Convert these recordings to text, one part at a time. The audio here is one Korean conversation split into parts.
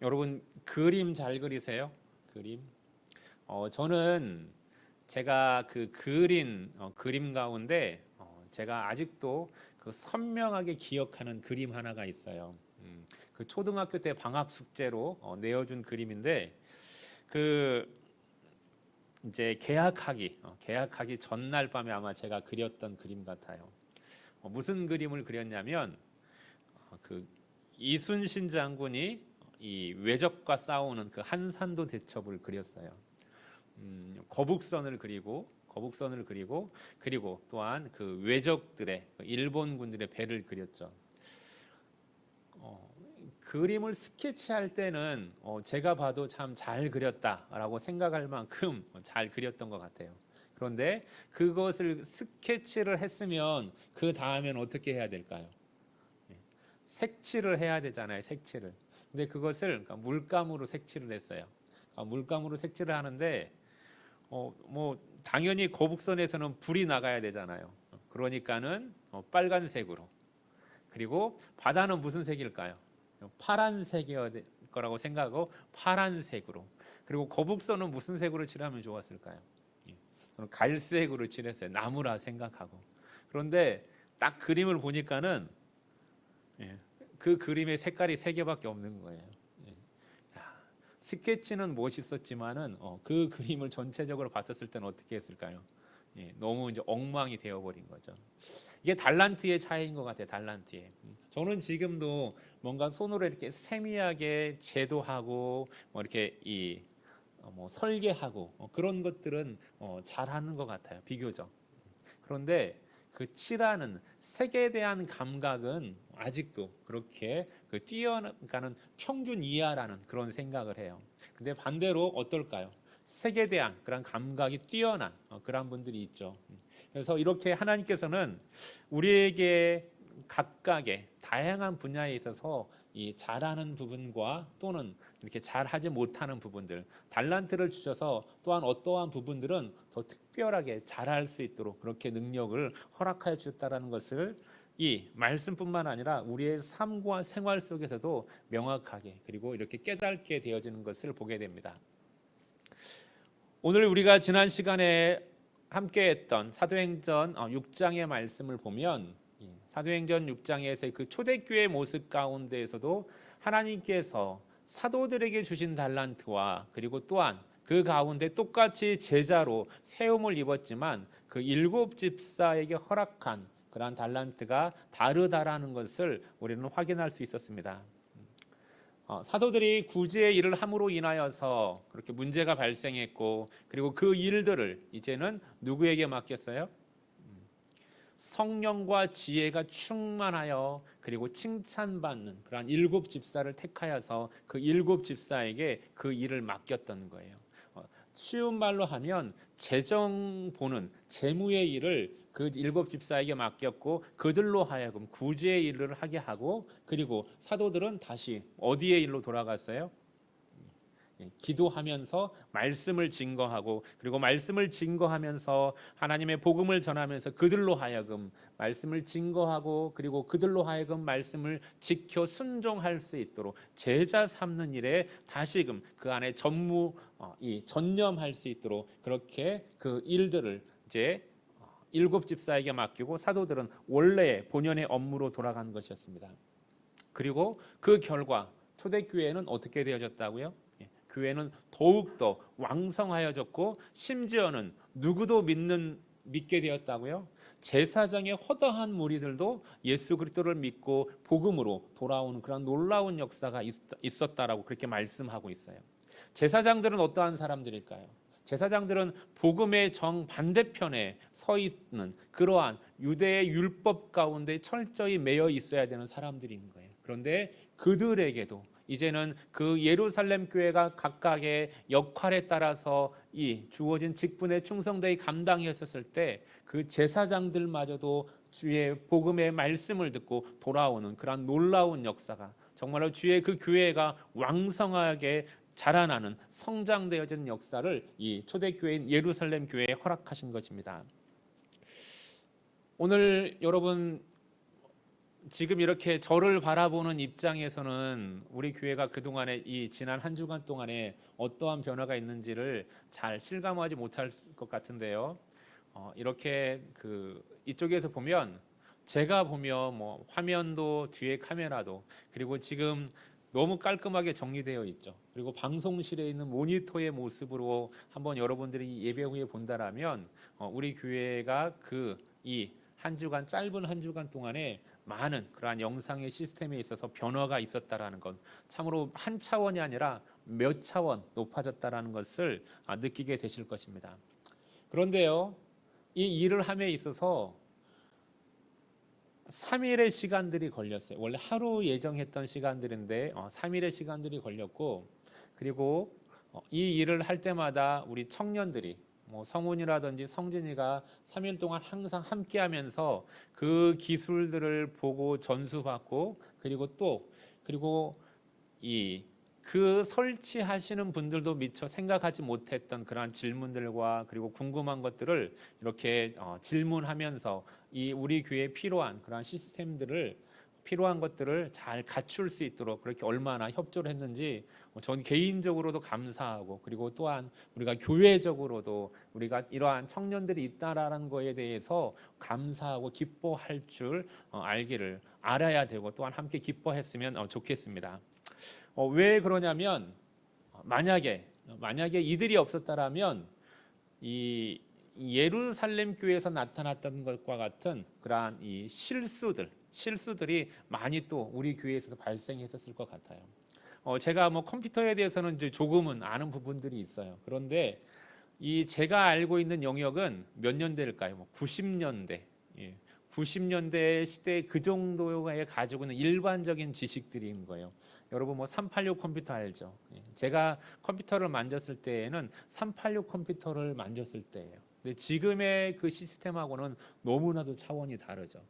여러분 그림 잘 그리세요? 그림? 저는 제가 그 그린 그림 가운데 제가 아직도 그 선명하게 기억하는 그림 하나가 있어요. 그 초등학교 때 방학 숙제로 내어준 그림인데 그 이제 개학하기 전날 밤에 아마 제가 그렸던 그림 같아요. 무슨 그림을 그렸냐면 그 이순신 장군이 이 외적과 싸우는 그 한산도 대첩을 그렸어요. 거북선을 그리고 그리고 또한 그 외적들의 그 일본군들의 배를 그렸죠. 그림을 스케치할 때는 제가 봐도 참 잘 그렸다라고 생각할 만큼 잘 그렸던 것 같아요. 그런데 그것을 스케치를 했으면 그 다음엔 어떻게 해야 될까요? 예, 색칠을 해야 되잖아요. 색칠을. 근데 그것을 그러니까 물감으로 색칠을 했어요. 물감으로 색칠을 하는데 뭐 당연히 거북선에서는 불이 나가야 되잖아요. 그러니까는 빨간색으로. 그리고 바다는 무슨 색일까요? 파란색이어야 될 거라고 생각하고 파란색으로. 그리고 거북선은 무슨 색으로 칠하면 좋았을까요? 예, 저는 갈색으로 칠했어요. 나무라 생각하고. 그런데 딱 그림을 보니까는 예, 그 그림의 색깔이 세 개밖에 없는 거예요. 예. 스케치는 멋있었지만은 그 그림을 전체적으로 봤었을 때는 어떻게 했을까요? 예, 너무 이제 엉망이 되어버린 거죠. 이게 달란트의 차이인 것 같아요. 달란트의. 저는 지금도 뭔가 손으로 이렇게 세미하게 제도하고 뭐 이렇게 뭐 설계하고 그런 것들은 잘하는 것 같아요. 비교적. 그런데 그 칠하는 색에 대한 감각은 아직도 그렇게 그 뛰어가는 평균 이하라는 그런 생각을 해요. 근데 반대로 어떨까요? 색에 대한 그런 감각이 뛰어난 그런 분들이 있죠. 그래서 이렇게 하나님께서는 우리에게 각각의 다양한 분야에 있어서 이 잘하는 부분과 또는 이렇게 잘하지 못하는 부분들, 달란트를 주셔서 또한 어떠한 부분들은 더 특별하게 잘할 수 있도록 그렇게 능력을 허락하여 주셨다라는 것을 이 말씀뿐만 아니라 우리의 삶과 생활 속에서도 명확하게 그리고 이렇게 깨닫게 되어지는 것을 보게 됩니다. 오늘 우리가 지난 시간에 함께했던 사도행전 6장의 말씀을 보면 사도행전 6장에서의 그 초대교회 모습 가운데에서도 하나님께서 사도들에게 주신 달란트와 그리고 또한 그 가운데 똑같이 제자로 세움을 입었지만 그 일곱 집사에게 허락한 그러한 달란트가 다르다라는 것을 우리는 확인할 수 있었습니다. 사도들이 구제의 일을 함으로 인하여서 그렇게 문제가 발생했고 그리고 그 일들을 이제는 누구에게 맡겼어요? 성령과 지혜가 충만하여 그리고 칭찬받는 그러한 일곱 집사를 택하여서 그 일곱 집사에게 그 일을 맡겼던 거예요. 쉬운 말로 하면 재정 보는 재무의 일을 그 일곱 집사에게 맡겼고 그들로 하여금 구제의 일을 하게 하고 그리고 사도들은 다시 어디의 일로 돌아갔어요? 기도하면서 말씀을 증거하고 그리고 말씀을 증거하면서 하나님의 복음을 전하면서 그들로 하여금 말씀을 증거하고 그리고 그들로 하여금 말씀을 지켜 순종할 수 있도록 제자 삼는 일에 다시금 그 안에 전념할 수 있도록 그렇게 그 일들을 이제 일곱 집사에게 맡기고 사도들은 원래의 본연의 업무로 돌아간 것이었습니다. 그리고 그 결과 초대교회는 어떻게 되어졌다고요? 교회는 더욱더 왕성하여졌고 심지어는 누구도 믿게 되었다고요? 제사장의 허다한 무리들도 예수 그리스도를 믿고 복음으로 돌아오는 그런 놀라운 역사가 있었다라고 그렇게 말씀하고 있어요. 제사장들은 어떠한 사람들일까요? 제사장들은 복음의 정반대편에 서 있는 그러한 유대의 율법 가운데 철저히 매여 있어야 되는 사람들인 거예요. 그런데 그들에게도 이제는 그 예루살렘 교회가 각각의 역할에 따라서 이 주어진 직분에 충성되이 감당했었을 때 그 제사장들마저도 주의 복음의 말씀을 듣고 돌아오는 그런 놀라운 역사가 정말로 주의 그 교회가 왕성하게 자라나는 성장되어진 역사를 이 초대교회인 예루살렘 교회에 허락하신 것입니다. 오늘 여러분 지금 이렇게 저를 바라보는 입장에서는 우리 교회가 그동안에 이 지난 한 주간 동안에 어떠한 변화가 있는지를 잘 실감하지 못할 것 같은데요. 이렇게 이쪽에서 보면 제가 보면 뭐 화면도 뒤에 카메라도 그리고 지금 너무 깔끔하게 정리되어 있죠. 그리고 방송실에 있는 모니터의 모습으로 한번 여러분들이 예배 후에 본다라면 우리 교회가 이 한 주간 짧은 한 주간 동안에 많은 그러한 영상의 시스템에 있어서 변화가 있었다라는 건 참으로 한 차원이 아니라 몇 차원 높아졌다라는 것을 느끼게 되실 것입니다. 그런데요, 이 일을 함에 있어서 3일의 시간들이 걸렸어요. 원래 하루 예정했던 시간들인데 3일의 시간들이 걸렸고, 그리고 이 일을 할 때마다 우리 청년들이 뭐 성훈이라든지 성진이가 3일 동안 항상 함께하면서 그 기술들을 보고 전수받고 그리고 그 설치하시는 분들도 미처 생각하지 못했던 그러한 질문들과 그리고 궁금한 것들을 이렇게 질문하면서 이 우리 교회에 필요한 그러한 시스템들을 필요한 것들을 잘 갖출 수 있도록 그렇게 얼마나 협조를 했는지 전 개인적으로도 감사하고 그리고 또한 우리가 교회적으로도 우리가 이러한 청년들이 있다라는 거에 대해서 감사하고 기뻐할 줄 알아야 되고 또한 함께 기뻐했으면 좋겠습니다. 왜 그러냐면 만약에 이들이 없었다라면 이 예루살렘 교회에서 나타났던 것과 같은 그러한 이 실수들이 많이 또 우리 교회에서 발생했었을 것 같아요. 제가 뭐 컴퓨터에 대해서는 이제 조금은 아는 부분들이 있어요. 그런데 이 제가 알고 있는 영역은 몇 년대일까요? 뭐 90년대. 90년대 시대 그 정도에 가지고 있는 일반적인 지식들인 거예요. 여러분 뭐 386 컴퓨터 알죠? 제가 컴퓨터를 만졌을 때에는 386 컴퓨터를 만졌을 때예요. 근데 지금의 그 시스템하고는 너무나도 차원이 다르죠.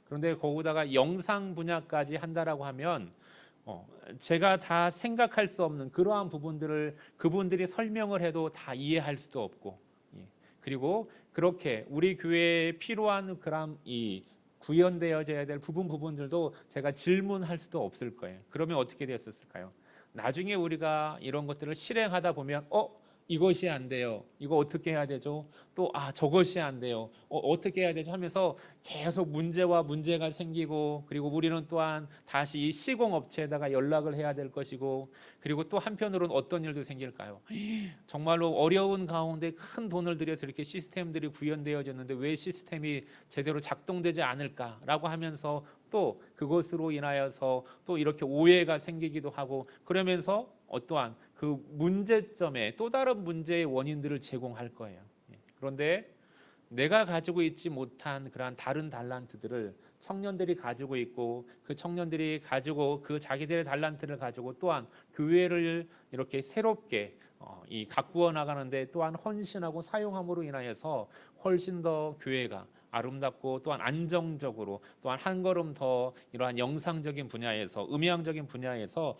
그런데 거기다가 영상 분야까지 한다라고 하면 제가 다 생각할 수 없는 그러한 부분들을 그분들이 설명을 해도 다 이해할 수도 없고, 그리고 그렇게 우리 교회에 필요한 그런 이 구현되어져야 될 부분들도 제가 질문할 수도 없을 거예요. 그러면 어떻게 됐었을까요? 나중에 우리가 이런 것들을 실행하다 보면 이것이 안 돼요. 이거 어떻게 해야 되죠? 또 저것이 안 돼요. 어떻게 해야 되죠? 하면서 계속 문제가 생기고 그리고 우리는 또한 다시 이 시공업체에다가 연락을 해야 될 것이고 그리고 또 한편으로는 어떤 일도 생길까요? 정말로 어려운 가운데 큰 돈을 들여서 이렇게 시스템들이 구현되어졌는데 왜 시스템이 제대로 작동되지 않을까라고 하면서 또 그것으로 인하여서 또 이렇게 오해가 생기기도 하고 그러면서 또한 그 문제점에 또 다른 문제의 원인들을 제공할 거예요. 그런데 내가 가지고 있지 못한 그러한 다른 달란트들을 청년들이 가지고 있고 그 청년들이 가지고 그 자기들의 달란트를 가지고 또한 교회를 이렇게 새롭게 가꾸어 나가는데 또한 헌신하고 사용함으로 인하여서 훨씬 더 교회가 아름답고 또한 안정적으로 또한 한 걸음 더 이러한 영상적인 분야에서 음향적인 분야에서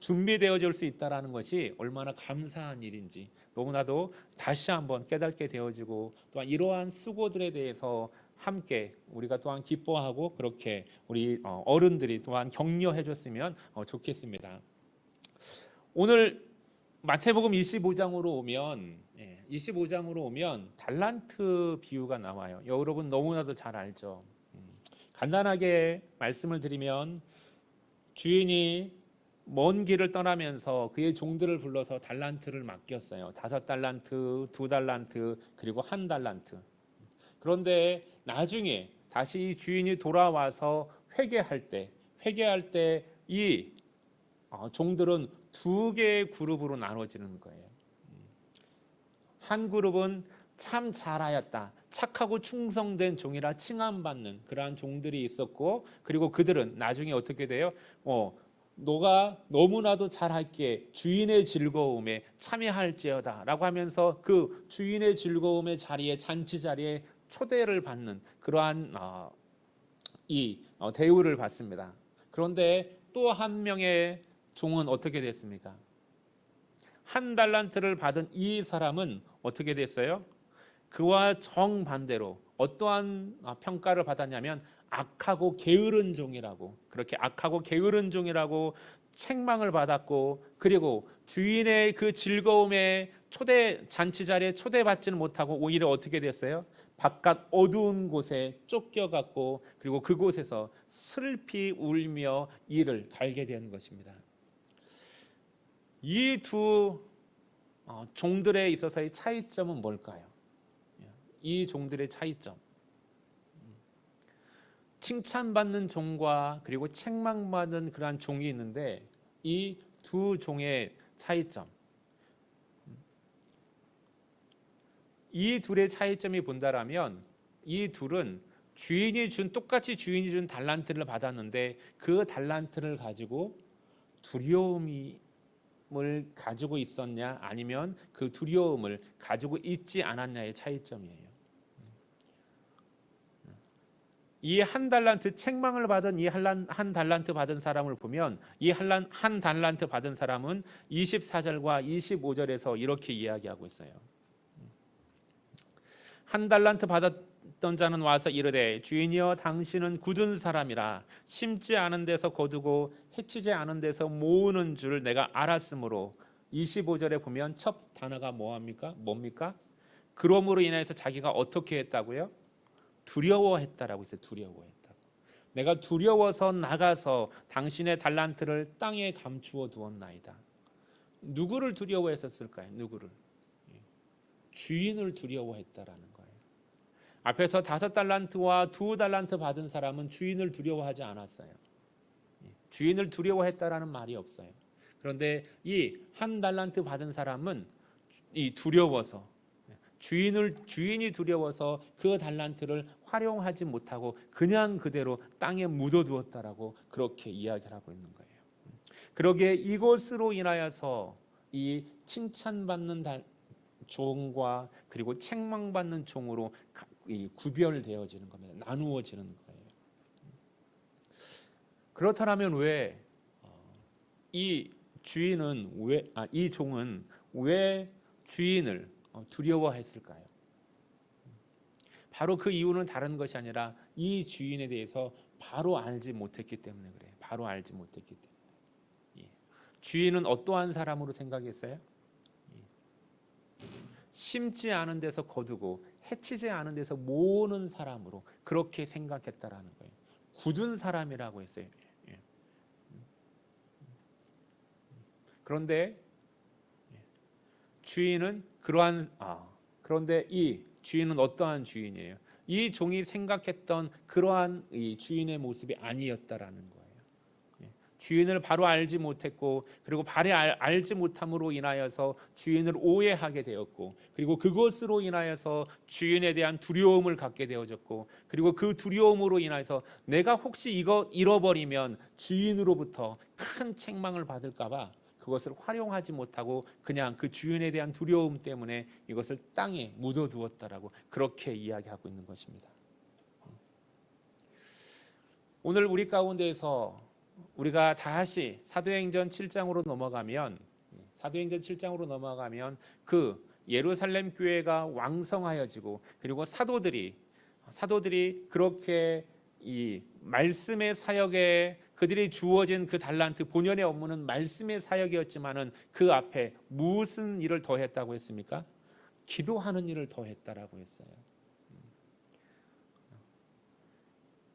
준비되어질 수 있다라는 것이 얼마나 감사한 일인지 너무나도 다시 한번 깨닫게 되어지고 또한 이러한 수고들에 대해서 함께 우리가 또한 기뻐하고 그렇게 우리 어른들이 또한 격려해 줬으면 좋겠습니다. 오늘 마태복음 25장으로 오면 달란트 비유가 나와요. 여러분 너무나도 잘 알죠. 간단하게 말씀을 드리면 주인이 먼 길을 떠나면서 그의 종들을 불러서 달란트를 맡겼어요. 5달란트, 2달란트, 그리고 1달란트. 그런데 나중에 다시 주인이 돌아와서 회개할 때 이 종들은 2개의 그룹으로 나눠지는 거예요. 한 그룹은 참 잘하였다, 착하고 충성된 종이라 칭함받는 그러한 종들이 있었고, 그리고 그들은 나중에 어떻게 돼요? 너가 너무나도 잘할게 주인의 즐거움에 참여할지어다 라고 하면서 그 주인의 즐거움의 자리에 잔치 자리에 초대를 받는 그러한 대우를 받습니다. 그런데 또 한 명의 종은 어떻게 됐습니까? 1달란트를 받은 이 사람은 어떻게 됐어요? 그와 정반대로 어떠한 평가를 받았냐면 악하고 게으른 종이라고, 그렇게 악하고 게으른 종이라고 책망을 받았고, 그리고 주인의 그 즐거움에 잔치 자리에 초대받지는 못하고 오히려 어떻게 됐어요? 바깥 어두운 곳에 쫓겨갔고, 그리고 그곳에서 슬피 울며 이를 갈게 된 것입니다. 이 두 종들에 있어서의 차이점은 뭘까요? 이 종들의 차이점, 칭찬받는 종과 그리고 책망받는 그러한 종이 있는데, 이 두 종의 차이점, 이 둘의 차이점이 본다라면, 이 둘은 똑같이 주인이 준 달란트를 받았는데, 그 달란트를 가지고 두려움을 가지고 있었냐, 아니면 그 두려움을 가지고 있지 않았냐의 차이점이에요. 이 한 달란트, 책망을 받은 이 한 달란트 받은 사람을 보면, 이 한 달란트 받은 사람은 24절과 25절에서 이렇게 이야기하고 있어요. 한 달란트 받았던 자는 와서 이르되, 주인이여 당신은 굳은 사람이라 심지 않은 데서 거두고 해치지 않은 데서 모으는 줄 내가 알았으므로. 25절에 보면 첫 단어가 뭡니까? 그러므로 인해서 자기가 어떻게 했다고요? 두려워했다라고 했어요. 두려워했다. 내가 두려워서 나가서 당신의 달란트를 땅에 감추어 두었나이다. 누구를 두려워했었을까요? 누구를? 주인을 두려워했다라는 거예요. 앞에서 5달란트와 2달란트 받은 사람은 주인을 두려워하지 않았어요. 주인을 두려워했다라는 말이 없어요. 그런데 이 한 달란트 받은 사람은 두려워서, 주인이 두려워서 그 달란트를 활용하지 못하고 그냥 그대로 땅에 묻어두었다라고 그렇게 이야기를 하고 있는 거예요. 그러기에 이것으로 인하여서 이 칭찬받는 종과 그리고 책망받는 종으로 구별되어지는 겁니다. 나누어지는 거예요. 그렇다면 왜 이 종은 왜 주인을 두려워했을까요? 바로 그 이유는 다른 것이 아니라 이 주인에 대해서 바로 알지 못했기 때문에 그래요. 바로 알지 못했기 때문에. 주인은 어떠한 사람으로 생각했어요? 심지 않은 데서 거두고 해치지 않은 데서 모으는 사람으로 그렇게 생각했다라는 거예요. 굳은 사람이라고 했어요. 그런데 그런데 이 주인은 어떠한 주인이에요? 이 종이 생각했던 그러한 이 주인의 모습이 아니었다라는 거예요. 주인을 바로 알지 못했고, 그리고 바로 알지 못함으로 인하여서 주인을 오해하게 되었고, 그리고 그것으로 인하여서 주인에 대한 두려움을 갖게 되어졌고, 그리고 그 두려움으로 인하여서 내가 혹시 이거 잃어버리면 주인으로부터 큰 책망을 받을까봐 그것을 활용하지 못하고 그냥 그 주인에 대한 두려움 때문에 이것을 땅에 묻어두었다라고 그렇게 이야기하고 있는 것입니다. 오늘 우리 가운데에서 우리가 다시 사도행전 7장으로 넘어가면 그 예루살렘 교회가 왕성하여지고, 그리고 사도들이 그렇게 이 말씀의 사역에 그들이 주어진 그 달란트, 본연의 업무는 말씀의 사역이었지만은 그 앞에 무슨 일을 더했다고 했습니까? 기도하는 일을 더했다라고 했어요.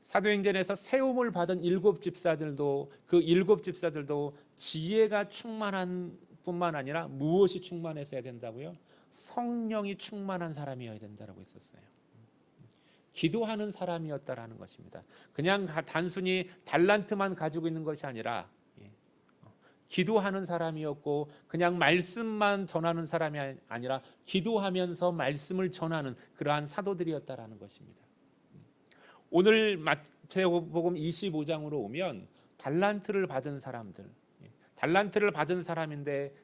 사도행전에서 세움을 받은 7 집사들도 지혜가 충만한 뿐만 아니라 무엇이 충만했어야 된다고요? 성령이 충만한 사람이어야 된다라고 했었어요. 기도하는 사람이었다라는 것입니다. 그냥 단순히 달란트만 가지고 있는 것이 아니라 기도하는 사람이었고, 그냥 말씀만 전하는 사람이 아니라 기도하면서 말씀을 전하는 그러한 사도들이었다라는 것입니다. 오늘 마태복음 25장으로 오면 달란트를 받은 사람인데,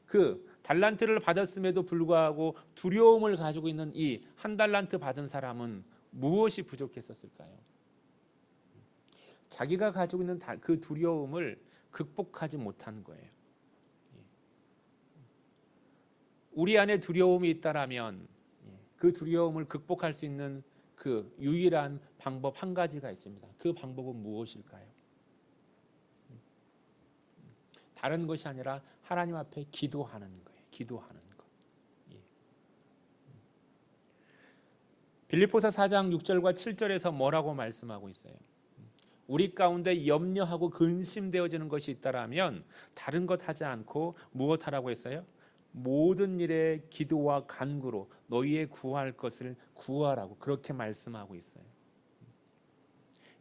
그 달란트를 받았음에도 불구하고 두려움을 가지고 있는 이 한 달란트 받은 사람은 무엇이 부족했었을까요? 자기가 가지고 있는 그 두려움을 극복하지 못한 거예요. 우리 안에 두려움이 있다라면 그 두려움을 극복할 수 있는 그 유일한 방법 한 가지가 있습니다. 그 방법은 무엇일까요? 다른 것이 아니라 하나님 앞에 기도하는 거예요. 기도하는 것. 예. 빌립보서 4장 6절과 7절에서 뭐라고 말씀하고 있어요? 우리 가운데 염려하고 근심되어지는 것이 있다라면 다른 것 하지 않고 무엇 하라고 했어요? 모든 일에 기도와 간구로 너희의 구할 것을 구하라고 그렇게 말씀하고 있어요.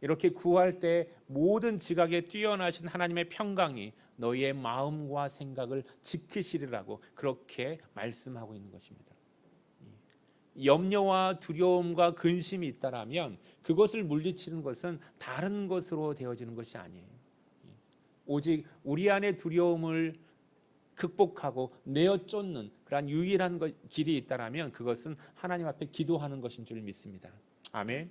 이렇게 구할 때 모든 지각에 뛰어나신 하나님의 평강이 너희의 마음과 생각을 지키시리라고 그렇게 말씀하고 있는 것입니다. 염려와 두려움과 근심이 있다라면 그것을 물리치는 것은 다른 것으로 되어지는 것이 아니에요. 오직 우리 안에 두려움을 극복하고 내어 쫓는 그러한 유일한 길이 있다라면 그것은 하나님 앞에 기도하는 것인 줄 믿습니다. 아멘.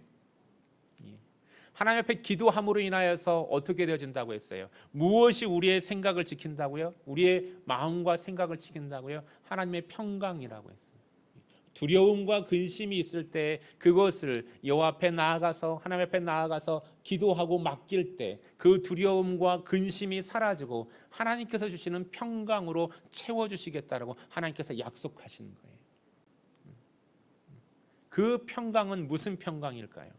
하나님 앞에 기도함으로 인하여서 어떻게 되어진다고 했어요? 무엇이 우리의 생각을 지킨다고요? 우리의 마음과 생각을 지킨다고요? 하나님의 평강이라고 했어요. 두려움과 근심이 있을 때 그것을 여호와 앞에 나아가서 하나님 앞에 나아가서 기도하고 맡길 때 그 두려움과 근심이 사라지고 하나님께서 주시는 평강으로 채워주시겠다라고 하나님께서 약속하시는 거예요. 그 평강은 무슨 평강일까요?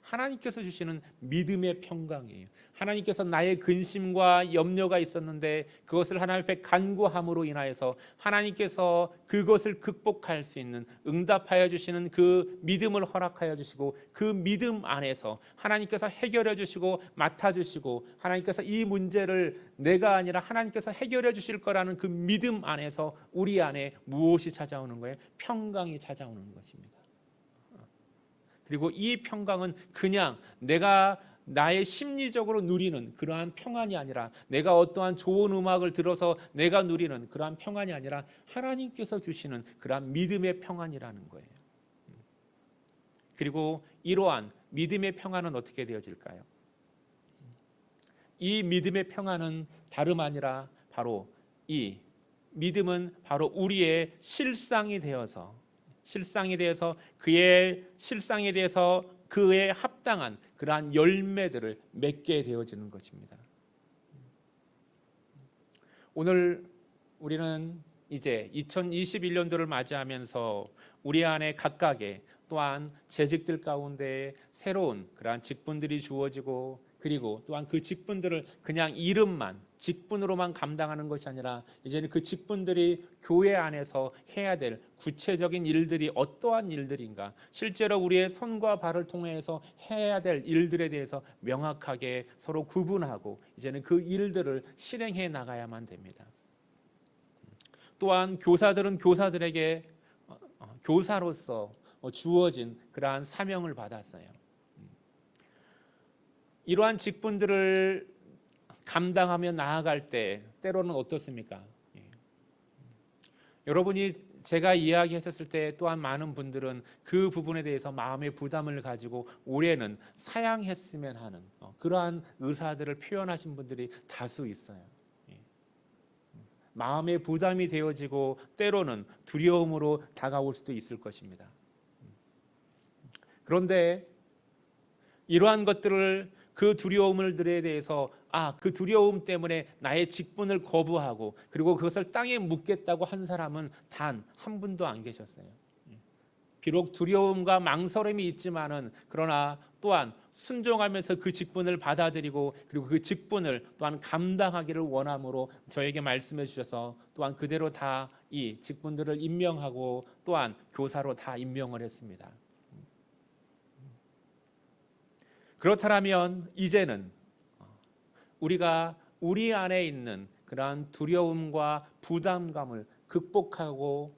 하나님께서 주시는 믿음의 평강이에요. 하나님께서 나의 근심과 염려가 있었는데 그것을 하나님 앞에 간구함으로 인하여서 하나님께서 그것을 극복할 수 있는 응답하여 주시는 그 믿음을 허락하여 주시고 그 믿음 안에서 하나님께서 해결해 주시고 맡아 주시고 하나님께서 이 문제를 내가 아니라 하나님께서 해결해 주실 거라는 그 믿음 안에서 우리 안에 무엇이 찾아오는 거예요? 평강이 찾아오는 것입니다. 그리고 이 평강은 그냥 내가 나의 심리적으로 누리는 그러한 평안이 아니라 내가 어떠한 좋은 음악을 들어서 내가 누리는 그러한 평안이 아니라 하나님께서 주시는 그러한 믿음의 평안이라는 거예요. 그리고 이러한 믿음의 평안은 어떻게 되어질까요? 이 믿음의 평안은 다름 아니라 바로 이 믿음은 바로 우리의 실상이 되어서 그의 실상에 대해서 그에 합당한 그러한 열매들을 맺게 되어지는 것입니다. 오늘 우리는 이제 2021년도를 맞이하면서 우리 안에 각각의 또한 재직들 가운데 새로운 그러한 직분들이 주어지고 그리고 또한 그 직분들을 그냥 이름만 직분으로만 감당하는 것이 아니라 이제는 그 직분들이 교회 안에서 해야 될 구체적인 일들이 어떠한 일들인가 실제로 우리의 손과 발을 통해서 해야 될 일들에 대해서 명확하게 서로 구분하고 이제는 그 일들을 실행해 나가야만 됩니다. 또한 교사들은 교사들에게 교사로서 주어진 그러한 사명을 받았어요. 이러한 직분들을 감당하며 나아갈 때 때로는 어떻습니까? 여러분이 제가 이야기했었을 때 또한 많은 분들은 그 부분에 대해서 마음의 부담을 가지고 올해는 사양했으면 하는 그러한 의사들을 표현하신 분들이 다수 있어요. 마음의 부담이 되어지고 때로는 두려움으로 다가올 수도 있을 것입니다. 그런데 이러한 것들을 그 두려움들에 대해서 그 두려움 때문에 나의 직분을 거부하고 그리고 그것을 땅에 묻겠다고 한 사람은 단 한 분도 안 계셨어요. 비록 두려움과 망설임이 있지만은 그러나 또한 순종하면서 그 직분을 받아들이고 그리고 그 직분을 또한 감당하기를 원함으로 저에게 말씀해 주셔서 또한 그대로 다 이 직분들을 임명하고 또한 교사로 다 임명을 했습니다. 그렇다면 이제는 우리가 우리 안에 있는 그러한 두려움과 부담감을 극복하고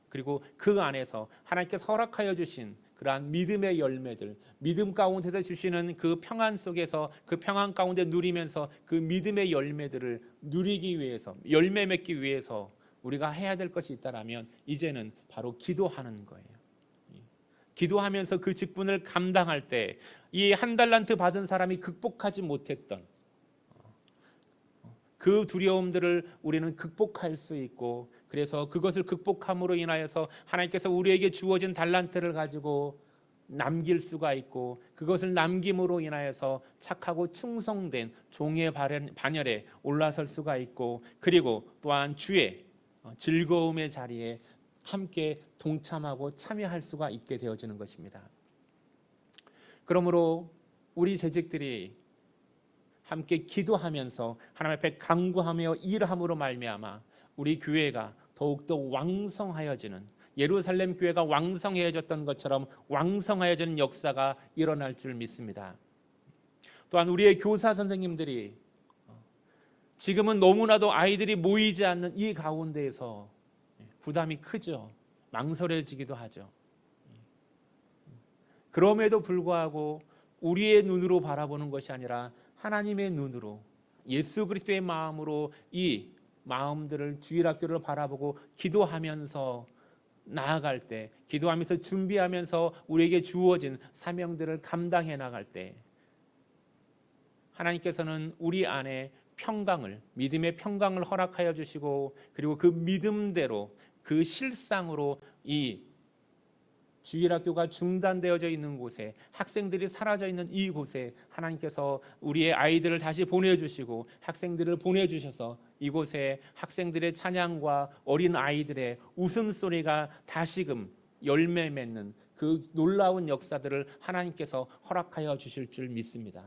그리고 그 안에서 하나님께서 허락하여 주신 그러한 믿음의 열매들, 믿음 가운데서 주시는 그 평안 속에서 그 평안 가운데 누리면서 그 믿음의 열매들을 누리기 위해서 열매 맺기 위해서 우리가 해야 될 것이 있다라면 이제는 바로 기도하는 거예요. 기도하면서 그 직분을 감당할 때 이 한 달란트 받은 사람이 극복하지 못했던 그 두려움들을 우리는 극복할 수 있고, 그래서 그것을 극복함으로 인하여서 하나님께서 우리에게 주어진 달란트를 가지고 남길 수가 있고, 그것을 남김으로 인하여서 착하고 충성된 종의 반열에 올라설 수가 있고, 그리고 또한 주의 즐거움의 자리에 함께 동참하고 참여할 수가 있게 되어지는 것입니다. 그러므로 우리 재직들이 함께 기도하면서 하나님 앞에 간구하며 일함으로 말미암아 우리 교회가 더욱더 왕성하여지는, 예루살렘 교회가 왕성해졌던 것처럼 왕성하여지는 역사가 일어날 줄 믿습니다. 또한 우리의 교사 선생님들이 지금은 너무나도 아이들이 모이지 않는 이 가운데에서 부담이 크죠. 망설여지기도 하죠. 그럼에도 불구하고 우리의 눈으로 바라보는 것이 아니라 하나님의 눈으로, 예수 그리스도의 마음으로 이 마음들을, 주일학교를 바라보고 기도하면서 나아갈 때, 기도하면서 준비하면서 우리에게 주어진 사명들을 감당해 나갈 때, 하나님께서는 우리 안에 평강을, 믿음의 평강을 허락하여 주시고, 그리고 그 믿음대로, 그 실상으로 이 주일학교가 중단되어져 있는 곳에, 학생들이 사라져 있는 이곳에 하나님께서 우리의 아이들을 다시 보내주시고 학생들을 보내주셔서 이곳에 학생들의 찬양과 어린 아이들의 웃음소리가 다시금 열매 맺는 그 놀라운 역사들을 하나님께서 허락하여 주실 줄 믿습니다.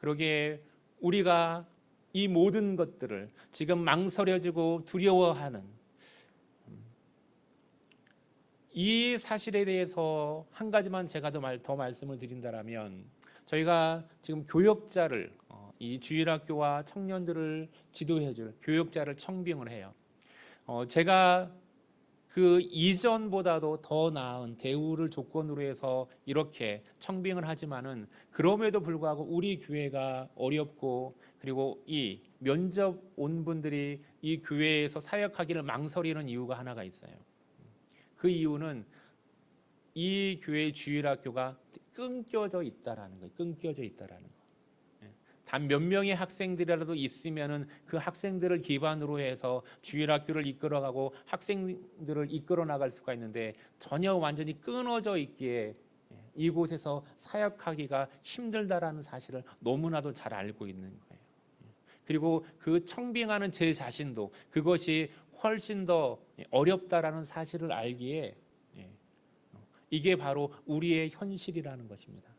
그러기에 우리가 이 모든 것들을 지금 망설여지고 두려워하는 이 사실에 대해서 한 가지만 제가 더 말씀을 드린다면, 저희가 지금 교역자를, 이 주일학교와 청년들을 지도해줄 교역자를 청빙을 해요. 제가 그 이전보다도 더 나은 대우를 조건으로 해서 이렇게 청빙을 하지만은, 그럼에도 불구하고 우리 교회가 어렵고, 그리고 이 면접 온 분들이 이 교회에서 사역하기를 망설이는 이유가 하나가 있어요. 그 이유는 이 교회 주일학교가 끊겨져 있다라는 거예요. 끊겨져 있다라는 거. 단 몇 명의 학생들이라도 있으면은 그 학생들을 기반으로 해서 주일학교를 이끌어가고 학생들을 이끌어 나갈 수가 있는데, 전혀 완전히 끊어져 있기에 이곳에서 사역하기가 힘들다라는 사실을 너무나도 잘 알고 있는 거예요. 그리고 그 청빙하는 제 자신도 그것이 훨씬 더 어렵다라는 사실을 알기에, 이게 바로 우리의 현실이라는 것입니다.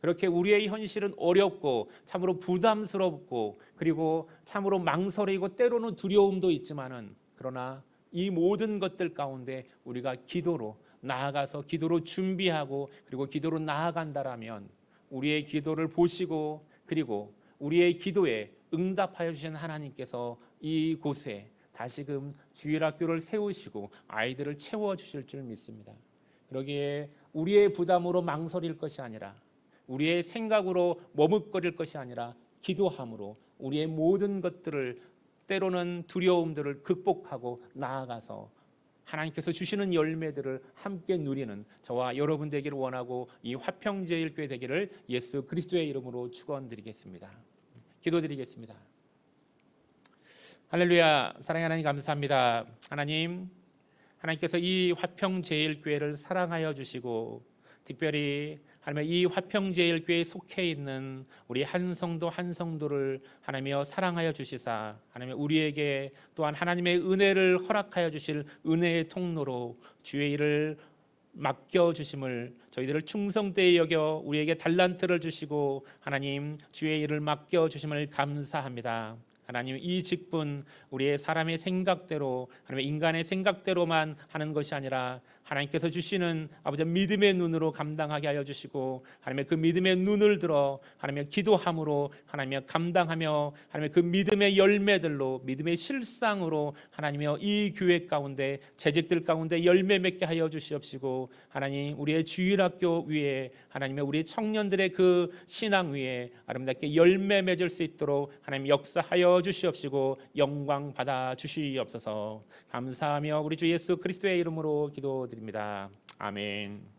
그렇게 우리의 현실은 어렵고 참으로 부담스럽고, 그리고 참으로 망설이고 때로는 두려움도 있지만은, 그러나 이 모든 것들 가운데 우리가 기도로 나아가서 기도로 준비하고 그리고 기도로 나아간다라면 우리의 기도를 보시고, 그리고 우리의 기도에 응답하여 주신 하나님께서 이곳에 다시금 주일학교를 세우시고 아이들을 채워주실 줄 믿습니다. 그러기에 우리의 부담으로 망설일 것이 아니라, 우리의 생각으로 머뭇거릴 것이 아니라, 기도함으로 우리의 모든 것들을, 때로는 두려움들을 극복하고 나아가서 하나님께서 주시는 열매들을 함께 누리는 저와 여러분 되기를 원하고, 이 화평제일교회 되기를 예수 그리스도의 이름으로 축원드리겠습니다. 기도드리겠습니다. 할렐루야. 사랑의 하나님 감사합니다. 하나님께서 이 화평제일교회를 사랑하여 주시고, 특별히 하나님 이 화평제일교회에 속해 있는 우리 한 성도를 하나님이여 사랑하여 주시사, 하나님 우리에게 또한 하나님의 은혜를 허락하여 주실 은혜의 통로로 주의 일을 맡겨 주심을, 저희들을 충성되이 여겨 우리에게 달란트를 주시고 하나님 주의 일을 맡겨 주심을 감사합니다. 하나님 이 직분 우리의 사람의 생각대로, 하나님 인간의 생각대로만 하는 것이 아니라 하나님께서 주시는 아버지 믿음의 눈으로 감당하게 하여 주시고, 하나님의 그 믿음의 눈을 들어 하나님의 기도함으로 하나님의 감당하며, 하나님의 그 믿음의 열매들로, 믿음의 실상으로 하나님의 이 교회 가운데, 재직들 가운데 열매 맺게 하여 주시옵시고, 하나님 우리의 주일학교 위에, 하나님의 우리 청년들의 그 신앙 위에 아름답게 열매 맺을 수 있도록 하나님 역사하여 주시옵시고 영광 받아 주시옵소서. 감사하며 우리 주 예수 그리스도의 이름으로 기도드립니다. 아멘.